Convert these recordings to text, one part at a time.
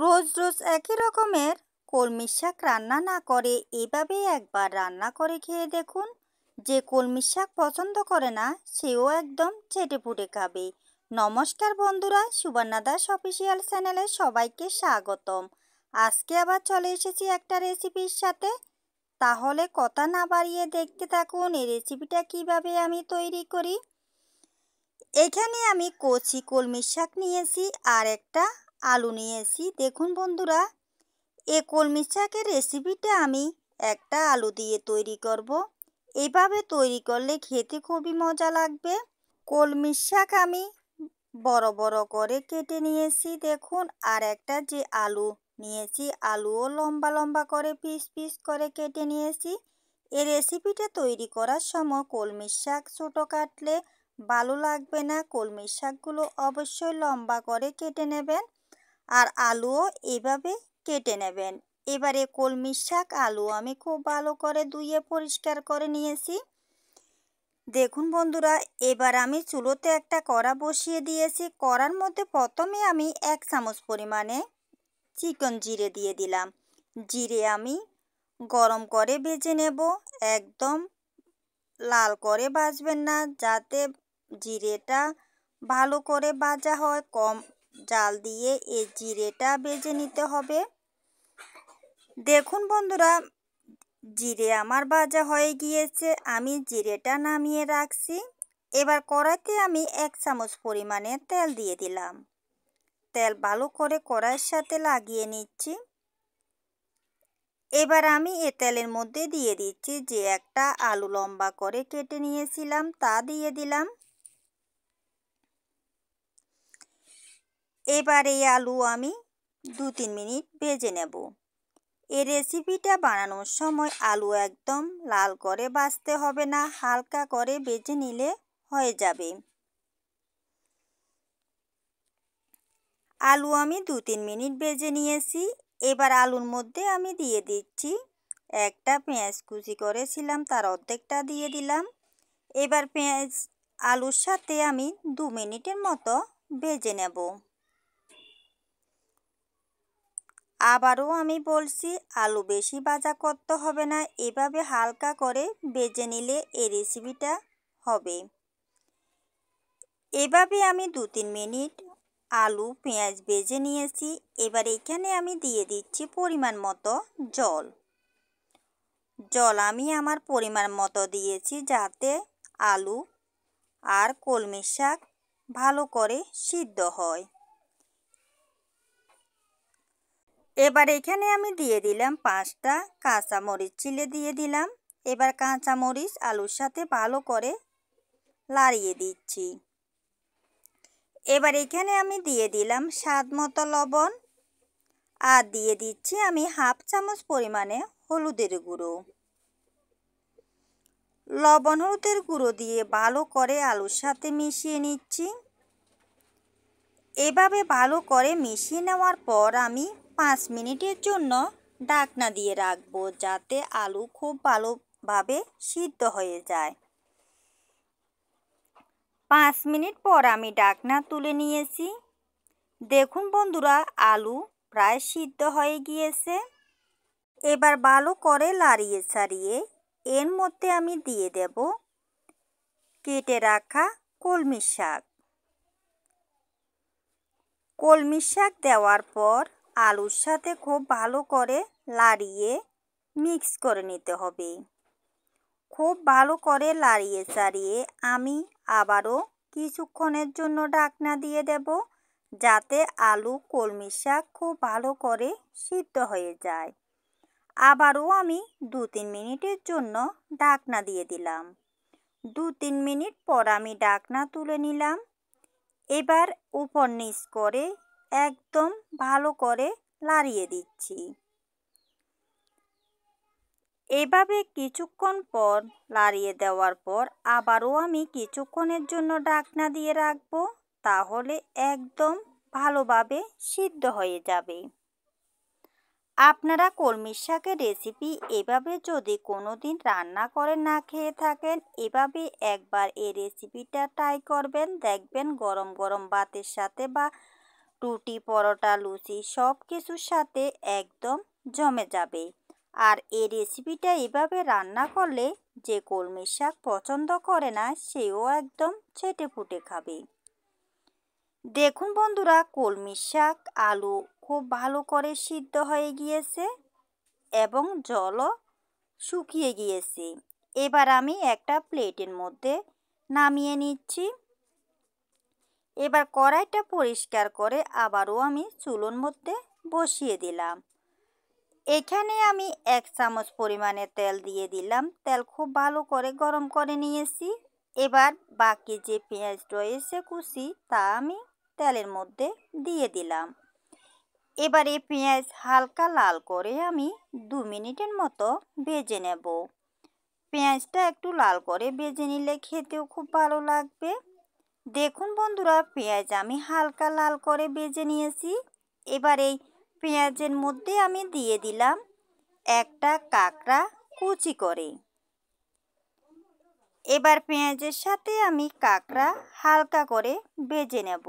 রোজ রোজ একই রকমের কলমি শাক রান্না না করে এভাবে একবার রান্না করে খেয়ে দেখুন। যে কলমি শাক পছন্দ করে না সেও একদম চেটেপুটে খাবে। নমস্কার বন্ধুরা, সুবর্ণা দাস অফিসিয়াল চ্যানেলে সবাইকে স্বাগতম। আজকে আবার চলে এসেছি একটা রেসিপির সাথে। তাহলে কথা না বাড়িয়ে দেখতে থাকুন এই রেসিপিটা কিভাবে আমি তৈরি করি। এখানে আমি কচি কলমি শাক নিয়েছি আর একটা আলু নিয়েছি। দেখুন বন্ধুরা, এই কলমি শাকের রেসিপিটা আমি একটা আলু দিয়ে তৈরি করব। এইভাবে তৈরি করলে খেতে খুবই মজা লাগবে। কলমি শাক আমি বড় বড় করে কেটে নিয়েছি দেখুন। আর একটা যে আলু নিয়েছি, আলুও লম্বা লম্বা করে পিস পিস করে কেটে নিয়েছি। এই রেসিপিটা তৈরি করার সময় কলমি শাক ছোটো কাটলে ভালো লাগবে না। কলমি শাকগুলো অবশ্যই লম্বা করে কেটে নেবেন আর আলুও এভাবে কেটে নেবেন। এবারে কলমি শাক আলু আমি খুব ভালো করে ধুয়ে পরিষ্কার করে নিয়েছি। দেখুন বন্ধুরা, এবার আমি চুলোতে একটা কড়া বসিয়ে দিয়েছি। কড়ার মধ্যে প্রথমে আমি 1 চামচ পরিমাণে চিকন জিরে দিয়ে দিলাম। জিরে আমি গরম করে ভেজে নেব। একদম লাল করে ভাজবেন না, যাতে জিরেটা ভালো করে ভাজা হয়। কম জাল দিয়ে এই জিরেটা ভেজে নিতে হবে। দেখুন বন্ধুরা, জিরে আমার ভাজা হয়ে গিয়েছে, আমি জিরেটা নামিয়ে রাখছি। এবার কড়াইতে আমি 1 চামচ পরিমাণে তেল দিয়ে দিলাম। তেল ভালো করে কড়াইয়ের সাথে লাগিয়ে নিচ্ছি। এবার আমি এ তেলের মধ্যে দিয়ে দিচ্ছি যে একটা আলু লম্বা করে কেটে নিয়েছিলাম, তা দিয়ে দিলাম। এবার এই আলু আমি 2-3 মিনিট ভেজে নেব। এই রেসিপিটা বানানোর সময় আলু একদম লাল করে ভাজতে হবে না, হালকা করে ভেজে নিলে হয়ে যাবে। আলু আমি 2-3 মিনিট ভেজে নিয়েছি। এবার আলুর মধ্যে আমি দিয়ে দিচ্ছি একটা পেঁয়াজ কুচি করেছিলাম, তার অর্ধেকটা দিয়ে দিলাম। এবার পেঁয়াজ আলুর সাথে আমি 2 মিনিটের মতো ভেজে নেব। আবারও আমি বলছি, আলু বেশি ভাজা করতে হবে না, এভাবে হালকা করে ভেজে নিলে এই রেসিপিটা হবে। এভাবে আমি 2-3 মিনিট আলু পেঁয়াজ ভেজে নিয়েছি। এবার এখানে আমি দিয়ে দিচ্ছি পরিমাণ মতো জল। জল আমি আমার পরিমাণ মতো দিয়েছি, যাতে আলু আর কলমি শাক ভালো করে সিদ্ধ হয়। এবার এখানে আমি দিয়ে দিলাম 5টা কাঁচামরিচ চিলে দিয়ে দিলাম। এবার কাঁচামরিচ আলুর সাথে ভালো করে লাড়িয়ে দিচ্ছি। এবার এখানে আমি দিয়ে দিলাম স্বাদ মতো লবণ আর দিয়ে দিচ্ছি আমি 1/2 চামচ পরিমাণে হলুদের গুঁড়ো। লবণ হলুদের গুঁড়ো দিয়ে ভালো করে আলুর সাথে মিশিয়ে নিচ্ছি। এভাবে ভালো করে মিশিয়ে নেওয়ার পর আমি 5 মিনিটের জন্য ঢাকনা দিয়ে রাখবো, যাতে আলু খুব ভালোভাবে সিদ্ধ হয়ে যায়। 5 মিনিট পর আমি ঢাকনা তুলে নিয়েছি। দেখুন বন্ধুরা, আলু প্রায় সিদ্ধ হয়ে গিয়েছে। এবার ভালো করে লাড়িয়ে ছাড়িয়ে এর মধ্যে আমি দিয়ে দেব কেটে রাখা কলমি শাক। কলমি শাক দেওয়ার পর আলুর সাথে খুব ভালো করে লাড়িয়ে মিক্স করে নিতে হবে। খুব ভালো করে লাড়িয়ে চাড়িয়ে আমি আবারও কিছুক্ষণের জন্য ঢাকনা দিয়ে দেব, যাতে আলু কলমি শাক খুব ভালো করে সিদ্ধ হয়ে যায়। আবারও আমি 2-3 মিনিটের জন্য ঢাকনা দিয়ে দিলাম। 2-3 মিনিট পর আমি ঢাকনা তুলে নিলাম। এবার উপর নিচ করে একদম ভালো করে লাড়িয়ে দিচ্ছি। এভাবে কিছুক্ষণ পর লাড়িয়ে দেওয়ার পর আবারও আমি কিছুক্ষণের জন্য ঢাকনা দিয়ে রাখবো, তাহলে একদম ভালোভাবে সিদ্ধ হয়ে যাবে। আপনারা কলমি শাকের রেসিপি এভাবে যদি কোনোদিন রান্না করে না খেয়ে থাকেন, এভাবে একবার এই রেসিপিটা ট্রাই করবেন। দেখবেন গরম গরম ভাতের সাথে বা রুটি, পরোটা, লুচি সব কিছুর সাথে একদম জমে যাবে। আর এই রেসিপিটা এভাবে রান্না করলে যে কলমি শাক পছন্দ করে না সেও একদম চেটেপুটে খাবে। দেখুন বন্ধুরা, কলমি শাক আলু খুব ভালো করে সিদ্ধ হয়ে গিয়েছে এবং জলও শুকিয়ে গিয়েছে। এবার আমি একটা প্লেটের মধ্যে নামিয়ে নিচ্ছি। এবার কড়াইটা পরিষ্কার করে আবারও আমি চুলোর মধ্যে বসিয়ে দিলাম। এখানে আমি 1 চামচ পরিমাণে তেল দিয়ে দিলাম। তেল খুব ভালো করে গরম করে নিয়েছি। এবার বাকি যে পেঁয়াজ রয়েছে কুচি তা আমি তেলের মধ্যে দিয়ে দিলাম। এবার এই পেঁয়াজ হালকা লাল করে আমি 2 মিনিটের মতো ভেজে নেব। পেঁয়াজটা একটু লাল করে ভেজে নিলে খেতেও খুব ভালো লাগবে। দেখুন বন্ধুরা, পেঁয়াজ আমি হালকা লাল করে ভেজে নিয়েছি। এবার এই পেঁয়াজের মধ্যে আমি দিয়ে দিলাম একটা কাঁকড়া কুচি করে। এবার পেঁয়াজের সাথে আমি কাঁকড়া হালকা করে ভেজে নেব।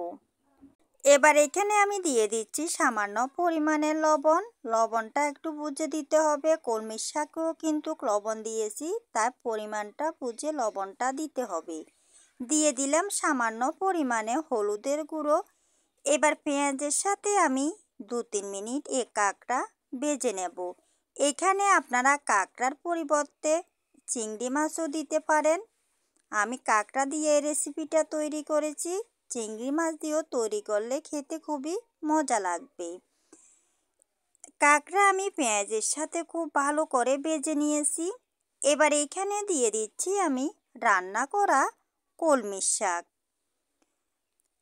এবার এখানে আমি দিয়ে দিচ্ছি সামান্য পরিমাণে লবণ। লবণটা একটু বুঝে দিতে হবে, কলমি শাকেও কিন্তু লবণ দিয়েছি, তাই পরিমাণটা বুঝে লবণটা দিতে হবে। দিয়ে দিলাম সামান্য পরিমাণে হলুদের গুঁড়ো। এবার পেঁয়াজের সাথে আমি 2-3 মিনিট এই কাঁকড়া ভেজে নেব। এখানে আপনারা কাঁকড়ার পরিবর্তে চিংড়ি মাছও দিতে পারেন। আমি কাঁকড়া দিয়ে এই রেসিপিটা তৈরি করেছি। চিংড়ি মাছ দিয়েও তৈরি করলে খেতে খুবই মজা লাগবে। কাঁকড়া আমি পেঁয়াজের সাথে খুব ভালো করে ভেজে নিয়েছি। এবার এখানে দিয়ে দিচ্ছি আমি রান্না করা কলমি শাক।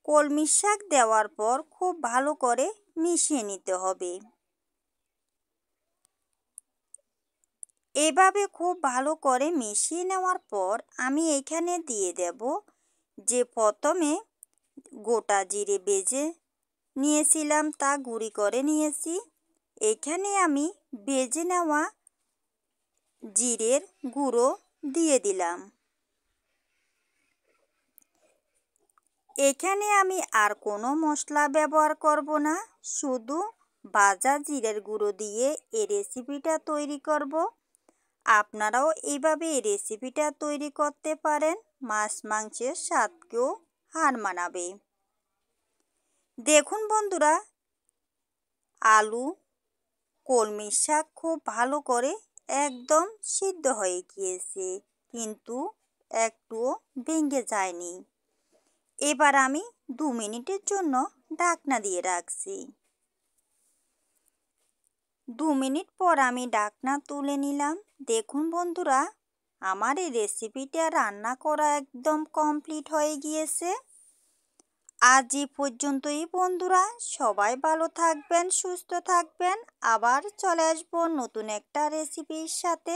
কলমি শাক দেওয়ার পর খুব ভালো করে মিশিয়ে নিতে হবে। এভাবে খুব ভালো করে মিশিয়ে নেওয়ার পর আমি এখানে দিয়ে দেব যে প্রথমে গোটা জিরে ভেজে নিয়েছিলাম, তা গুঁড়ি করে নিয়েছি। এখানে আমি ভেজে নেওয়া জিরের গুঁড়ো দিয়ে দিলাম। এখানে আমি আর কোনো মশলা ব্যবহার করব না, শুধু ভাজা জিরের গুঁড়ো দিয়ে এই রেসিপিটা তৈরি করব। আপনারাও এইভাবে এই রেসিপিটা তৈরি করতে পারেন, মাছ মাংসের স্বাদকেও হার মানাবে। দেখুন বন্ধুরা, আলু কলমি শাক খুব ভালো করে একদম সিদ্ধ হয়ে গিয়েছে, কিন্তু একটুও ভেঙে যায়নি। এবার আমি 2 মিনিটের জন্য ঢাকনা দিয়ে রাখছি। 2 মিনিট পর আমি ঢাকনা তুলে নিলাম। দেখুন বন্ধুরা, আমার এই রেসিপিটা রান্না করা একদম কমপ্লিট হয়ে গিয়েছে। আজ এই পর্যন্তই বন্ধুরা, সবাই ভালো থাকবেন, সুস্থ থাকবেন। আবার চলে আসবো নতুন একটা রেসিপির সাথে।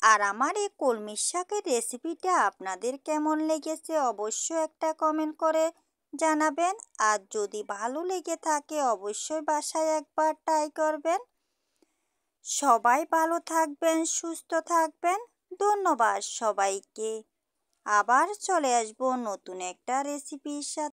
আর আমার এই কলমি শাকের রেসিপিটা আপনাদের কেমন লেগেছে অবশ্যই একটা কমেন্ট করে জানাবেন। আর যদি ভালো লেগে থাকে অবশ্যই বাসায় একবার ট্রাই করবেন। সবাই ভালো থাকবেন, সুস্থ থাকবেন। ধন্যবাদ সবাইকে। আবার চলে আসবো নতুন একটা রেসিপির সাথে।